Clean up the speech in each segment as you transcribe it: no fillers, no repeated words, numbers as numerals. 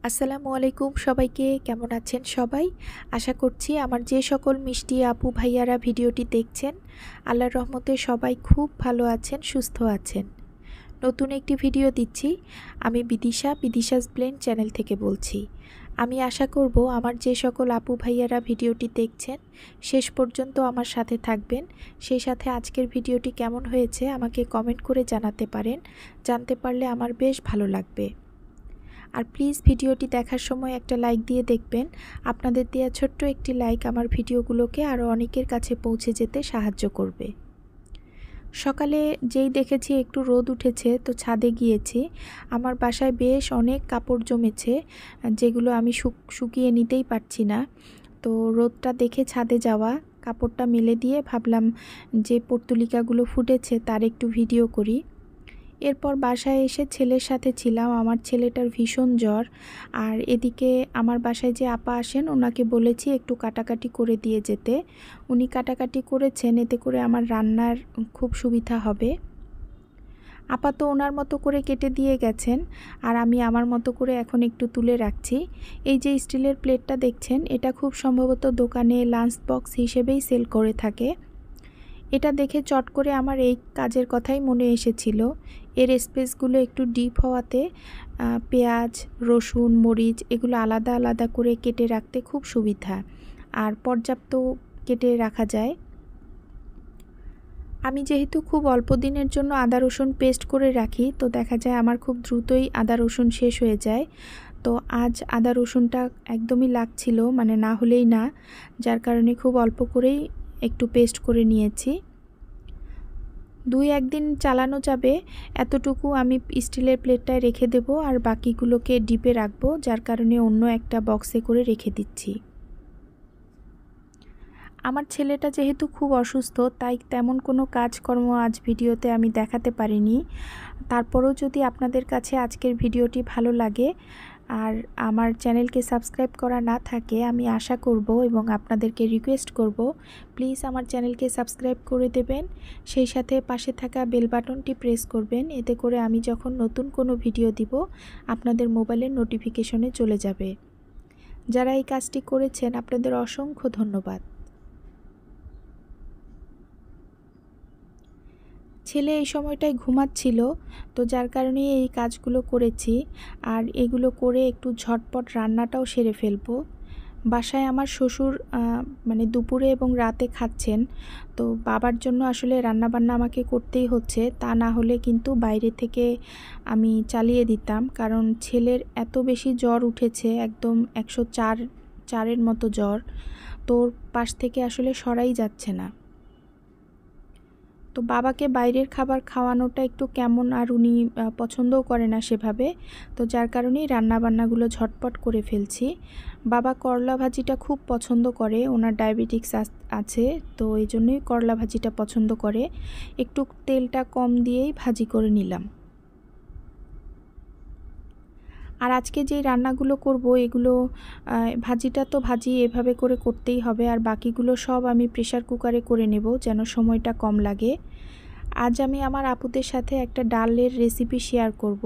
আসসালামু আলাইকুম সবাইকে, কেমন আছেন সবাই? আশা করছি আমার যে সকল মিষ্টি আপু ভাইয়ারা ভিডিওটি দেখছেন, আল্লাহর রহমতে সবাই খুব ভালো আছেন, সুস্থ আছেন। নতুন একটি ভিডিও দিচ্ছি। আমি বিদিশাস ব্লেন্ড চ্যানেল থেকে বলছি। আমি আশা করব আমার যে সকল আপু ভাইয়ারা ভিডিওটি দেখছেন শেষ পর্যন্ত আমার সাথে থাকবেন। সেই সাথে আজকের ভিডিওটি কেমন হয়েছে আমাকে কমেন্ট করে জানাতে পারেন। জানতে পারলে আমার বেশ ভালো লাগবে। আর প্লিজ ভিডিওটি দেখার সময় একটা লাইক দিয়ে দেখবেন। আপনাদের দেওয়া ছোট্ট একটি লাইক আমার ভিডিওগুলোকে আরও অনেকের কাছে পৌঁছে যেতে সাহায্য করবে। সকালে যেই দেখেছি একটু রোদ উঠেছে তো ছাদে গিয়েছি। আমার বাসায় বেশ অনেক কাপড় জমেছে, যেগুলো আমি শুকিয়ে নিতেই পারছি না। তো রোদটা দেখে ছাদে যাওয়া, কাপড়টা মেলে দিয়ে ভাবলাম যে পর্তুলিকাগুলো ফুটেছে তার একটু ভিডিও করি। এরপর বাসায় এসে ছেলের সাথে ছিলাম। আমার ছেলেটার ভীষণ জ্বর। আর এদিকে আমার বাসায় যে আপা আসেন ওনাকে বলেছি একটু কাটাকাটি করে দিয়ে যেতে। উনি কাটাকাটি করেছেন, এতে করে আমার রান্নার খুব সুবিধা হবে। আপা তো ওনার মতো করে কেটে দিয়ে গেছেন, আর আমি আমার মতো করে এখন একটু তুলে রাখছি। এই যে স্টিলের প্লেটটা দেখছেন, এটা খুব সম্ভবত দোকানে লাঞ্চ বক্স হিসেবেই সেল করে থাকে। এটা দেখে চট করে আমার এই কাজের কথাই মনে এসেছিল। এর স্পেসগুলো একটু ডিপ হওয়াতে পেঁয়াজ, রসুন, মরিচ এগুলো আলাদা আলাদা করে কেটে রাখতে খুব সুবিধা, আর পর্যাপ্ত কেটে রাখা যায়। আমি যেহেতু খুব অল্প দিনের জন্য আদা রসুন পেস্ট করে রাখি, তো দেখা যায় আমার খুব দ্রুতই আদা রসুন শেষ হয়ে যায়। তো আজ আদা রসুনটা একদমই লাগছিল, মানে না হলেই না, যার কারণে খুব অল্প করেই একটু পেস্ট করে নিয়েছি। 2-1 দিন চালানো যাবে এতটুকু আমি স্টিলের প্লেটটায় রেখে দেব, আর বাকিগুলোকে ডিপে রাখবো, যার কারণে অন্য একটা বক্সে করে রেখে দিচ্ছি। আমার ছেলেটা যেহেতু খুব অসুস্থ, তাই তেমন কোনো কাজকর্ম আজ ভিডিওতে আমি দেখাতে পারিনি। তারপরেও যদি আপনাদের কাছে আজকের ভিডিওটি ভালো লাগে আর আমার চ্যানেলকে সাবস্ক্রাইব করা না থাকে, আমি আশা করব এবং আপনাদেরকে রিকোয়েস্ট করব প্লিজ আমার চ্যানেলকে সাবস্ক্রাইব করে দেবেন। সেই সাথে পাশে থাকা বেল বাটনটি প্রেস করবেন, এতে করে আমি যখন নতুন কোনো ভিডিও দিব আপনাদের মোবাইলের নোটিফিকেশনে চলে যাবে। যারা এই কাজটি করেছেন আপনাদের অসংখ্য ধন্যবাদ। ছেলে এই সময়টায় ঘুমাচ্ছিল, তো যার কারণে এই কাজগুলো করেছি। আর এগুলো করে একটু ঝটপট রান্নাটাও সেরে ফেলবো। বাসায় আমার শ্বশুর মানে দুপুরে এবং রাতে খাচ্ছেন, তো বাবার জন্য আসলে রান্নাবান্না আমাকে করতেই হচ্ছে। তা না হলে কিন্তু বাইরে থেকে আমি চালিয়ে দিতাম, কারণ ছেলের এত বেশি জ্বর উঠেছে, একদম 104-4-এর মতো জ্বর। তোর পাশ থেকে আসলে সরাই যাচ্ছে না। তো বাবাকে বাইরের খাবার খাওয়ানোটা একটু কেমন, আর উনি পছন্দও করে না সেভাবে, তো যার কারণেই রান্নাবান্নাগুলো ঝটপট করে ফেলছি। বাবা করলা ভাজিটা খুব পছন্দ করে, ওনার ডায়াবেটিক্স আছে, তো এই জন্যই করলা ভাজিটা পছন্দ করে। একটু তেলটা কম দিয়েই ভাজি করে নিলাম। আর আজকে যেই রান্নাগুলো করব এগুলো ভাজিটা তো ভাজি এভাবে করে করতেই হবে, আর বাকিগুলো সব আমি প্রেসার কুকারে করে নেব যেন সময়টা কম লাগে। আজ আমি আমার আপুদের সাথে একটা ডালের রেসিপি শেয়ার করব।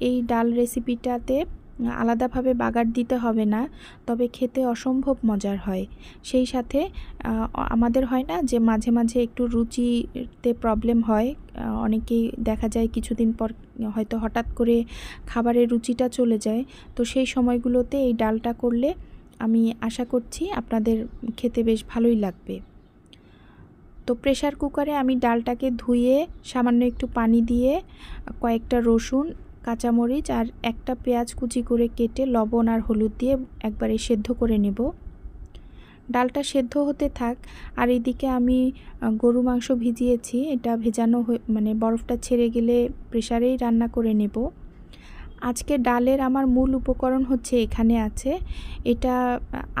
এই ডাল রেসিপিটাতে আলাদাভাবে বাগার দিতে হবে না, তবে খেতে অসম্ভব মজার হয়। সেই সাথে আমাদের হয় না যে মাঝে মাঝে একটু রুচিতে প্রবলেম হয়, অনেকেই দেখা যায় কিছুদিন পর হয়তো হঠাৎ করে খাবারের রুচিটা চলে যায়, তো সেই সময়গুলোতে এই ডালটা করলে আমি আশা করছি আপনাদের খেতে বেশ ভালোই লাগবে। তো প্রেসার কুকারে আমি ডালটাকে ধুয়ে সামান্য একটু পানি দিয়ে কয়েকটা রসুন, কাঁচামরিচ আর একটা পেঁয়াজ কুচি করে কেটে লবণ আর হলুদ দিয়ে একবারে সেদ্ধ করে নেব। ডালটা সেদ্ধ হতে থাক, আর এদিকে আমি গরু মাংস ভিজিয়েছি, এটা ভেজানো মানে বরফটা ছেড়ে গেলে প্রেসারেই রান্না করে নেব। আজকে ডালের আমার মূল উপকরণ হচ্ছে এখানে আছে, এটা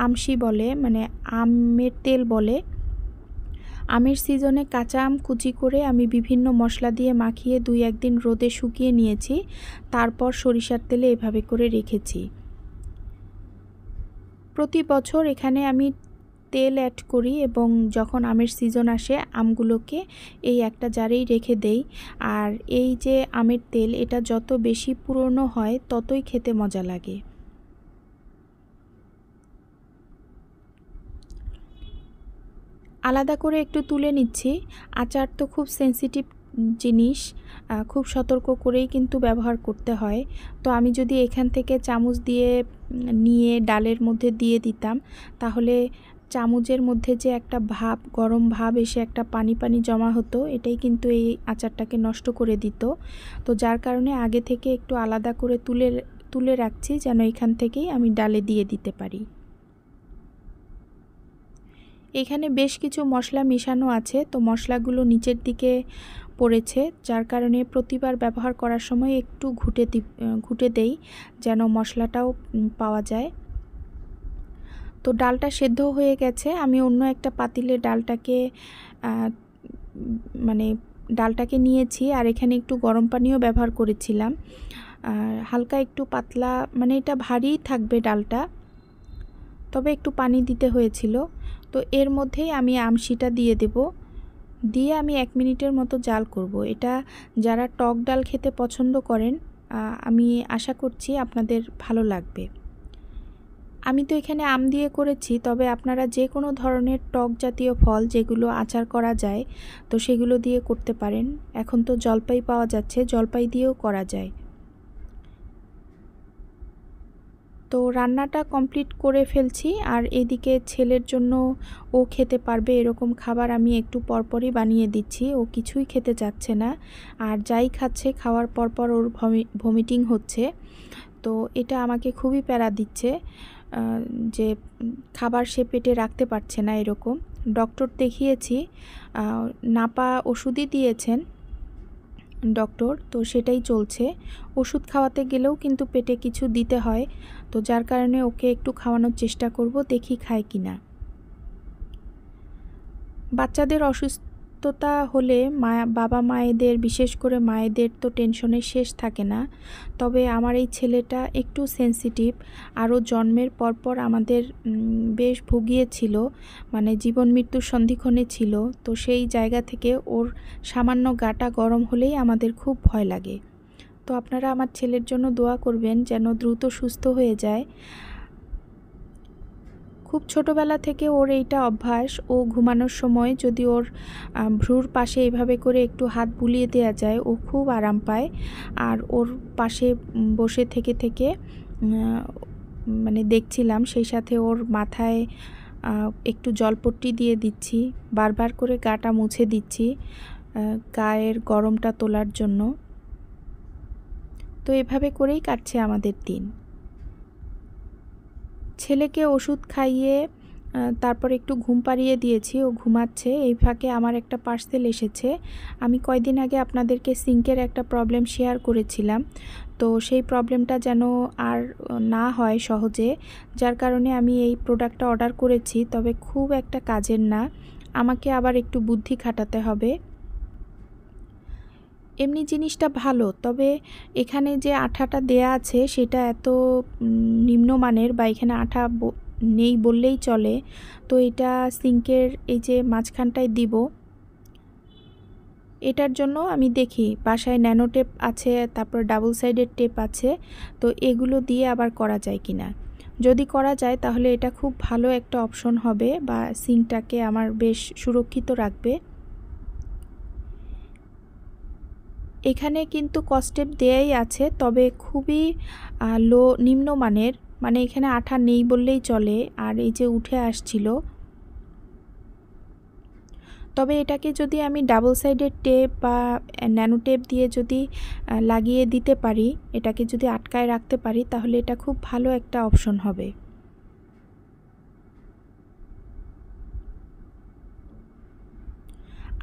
আমশি বলে, মানে আমের তেল বলে। আমের সিজনে কাঁচা আম কুচি করে আমি বিভিন্ন মশলা দিয়ে মাখিয়ে 2-1 দিন রোদে শুকিয়ে নিয়েছি, তারপর সরিষার তেলে এভাবে করে রেখেছি। প্রতি বছর এখানে আমি তেল অ্যাড করি এবং যখন আমের সিজন আসে আমগুলোকে এই একটা জারেই রেখে দেই। আর এই যে আমের তেল, এটা যত বেশি পুরনো হয় ততই খেতে মজা লাগে। আলাদা করে একটু তুলে নিচ্ছি। আচার তো খুব সেন্সিটিভ জিনিস, খুব সতর্ক করেই কিন্তু ব্যবহার করতে হয়। তো আমি যদি এখান থেকে চামচ দিয়ে নিয়ে ডালের মধ্যে দিয়ে দিতাম, তাহলে চামচের মধ্যে যে একটা ভাব, গরম ভাব এসে একটা পানি পানি জমা হতো, এটাই কিন্তু এই আচারটাকে নষ্ট করে দিত। তো যার কারণে আগে থেকে একটু আলাদা করে তুলে রাখছি, যেন এখান থেকেই আমি ডালে দিয়ে দিতে পারি। এখানে বেশ কিছু মশলা মিশানো আছে, তো মশলাগুলো নিচের দিকে পড়েছে, যার কারণে প্রতিবার ব্যবহার করার সময় একটু ঘুটে দেই, যেন মশলাটাও পাওয়া যায়। তো ডালটা সেদ্ধ হয়ে গেছে। আমি অন্য একটা পাতিলে ডালটাকে নিয়েছি, আর এখানে একটু গরম পানিও ব্যবহার করেছিলাম। হালকা একটু পাতলা, মানে এটা ভারী থাকবে ডালটা, তবে একটু পানি দিতে হয়েছিল। তো এর মধ্যেই আমি আমশিটা দিয়ে দেব, দিয়ে আমি 1 মিনিটের মতো জাল করব। এটা যারা টক ডাল খেতে পছন্দ করেন, আমি আশা করছি আপনাদের ভালো লাগবে। আমি তো এখানে আম দিয়ে করেছি, তবে আপনারা যে কোনো ধরনের টক জাতীয় ফল যেগুলো আচার করা যায়, তো সেগুলো দিয়ে করতে পারেন। এখন তো জলপাই পাওয়া যাচ্ছে, জলপাই দিয়েও করা যায়। তো রান্নাটা কমপ্লিট করে ফেলছি, আর এদিকে ছেলের জন্য ও খেতে পারবে এরকম খাবার আমি একটু পরপরই বানিয়ে দিচ্ছি। ও কিছুই খেতে চাচ্ছে না, আর যাই খাচ্ছে খাওয়ার পরপর ওর ভমিটিং হচ্ছে। তো এটা আমাকে খুবই প্যারা দিচ্ছে, যে খাবার সে পেটে রাখতে পারছে না এরকম। ডক্টর দেখিয়েছি, নাপা ওষুধই দিয়েছেন ডক্টর, তো সেটাই চলছে। ওষুধ খাওয়াতে গেলেও কিন্তু পেটে কিছু দিতে হয়, তো যার কারণে ওকে একটু খাওয়ানোর চেষ্টা করব, দেখি খায় কি না। বাচ্চাদের অসুস্থতা হলে বাবা মায়েদের, বিশেষ করে মায়েদের তো টেনশনের শেষ থাকে না। তবে আমার এই ছেলেটা একটু সেন্সিটিভ, আরও জন্মের পরপর আমাদের বেশ ভুগিয়েছিল, মানে জীবন মৃত্যুর সন্ধিক্ষণে ছিল। তো সেই জায়গা থেকে ওর সামান্য গাটা গরম হলেই আমাদের খুব ভয় লাগে। তো আপনারা আমার ছেলের জন্য দোয়া করবেন যেন দ্রুত সুস্থ হয়ে যায়। খুব ছোটোবেলা থেকে ওর এইটা অভ্যাস, ও ঘুমানোর সময় যদি ওর ভ্রুর পাশে এইভাবে করে একটু হাত বুলিয়ে দেওয়া যায়, ও খুব আরাম পায়। আর ওর পাশে বসে থেকে মানে দেখছিলাম, সেই সাথে ওর মাথায় একটু জলপট্টি দিয়ে দিচ্ছি, বারবার করে গাটা মুছে দিচ্ছি গায়ের গরমটা তোলার জন্য। তো এভাবে করেই কাটছে আমাদের দিন। ছেলেকে ওষুধ খাইয়ে তারপর একটু ঘুম পাড়িয়ে দিয়েছি, ও ঘুমাচ্ছে। এই ফাঁকে আমার একটা পার্সেল এসেছে। আমি কয়দিন আগে আপনাদেরকে সিঙ্কের একটা প্রবলেম শেয়ার করেছিলাম, তো সেই প্রবলেমটা যেন আর না হয় সহজে, যার কারণে আমি এই প্রোডাক্টটা অর্ডার করেছি। তবে খুব একটা কাজের না, আমাকে আবার একটু বুদ্ধি খাটাতে হবে। এমনি জিনিসটা ভালো, তবে এখানে যে আঠাটা দেয়া আছে সেটা এত নিম্নমানের, বা এখানে আঠা নেই বললেই চলে। তো এটা সিঙ্কের এই যে মাঝখানটায় দিব, এটার জন্য আমি দেখি বাসায় ন্যানো টেপ আছে, তারপর ডাবল সাইডের টেপ আছে, তো এগুলো দিয়ে আবার করা যায় কিনা। যদি করা যায় তাহলে এটা খুব ভালো একটা অপশন হবে, বা সিঙ্কটাকে আমার বেশ সুরক্ষিত রাখবে। এখানে কিন্তু কস্টেপ দেয়াই আছে, তবে খুবই নিম্নমানের, মানে এখানে আঠা নেই বললেই চলে। আর এই যে উঠে আসছিল, তবে এটাকে যদি আমি ডাবল সাইডের টেপ বা ন্যানো টেপ দিয়ে যদি লাগিয়ে দিতে পারি, এটাকে যদি আটকায় রাখতে পারি, তাহলে এটা খুব ভালো একটা অপশন হবে।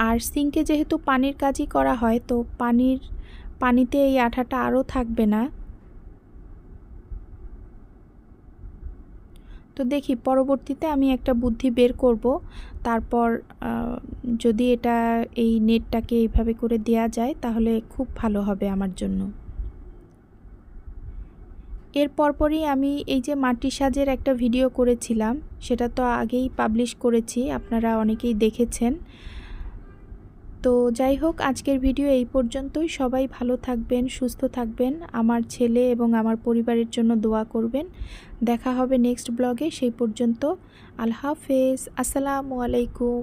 আর সিঙ্কে যেহেতু পানির কাজই করা হয়, তো পানিতে এই আঠাটা আরও থাকবে না। তো দেখি পরবর্তীতে আমি একটা বুদ্ধি বের করব, তারপর যদি এটা এই নেটটাকে এইভাবে করে দেয়া যায় তাহলে খুব ভালো হবে আমার জন্য। এর পরপরই আমি এই যে মাটির সাজের একটা ভিডিও করেছিলাম, সেটা তো আগেই পাবলিশ করেছি, আপনারা অনেকেই দেখেছেন। তো যাই হোক, আজকের ভিডিও এই পর্যন্তই। সবাই ভালো থাকবেন, সুস্থ থাকবেন, আমার ছেলে এবং আমার পরিবারের জন্য দোয়া করবেন। দেখা হবে নেক্সট ব্লগে, সেই পর্যন্ত আল্লাহ হাফেজ, আসসালামু আলাইকুম।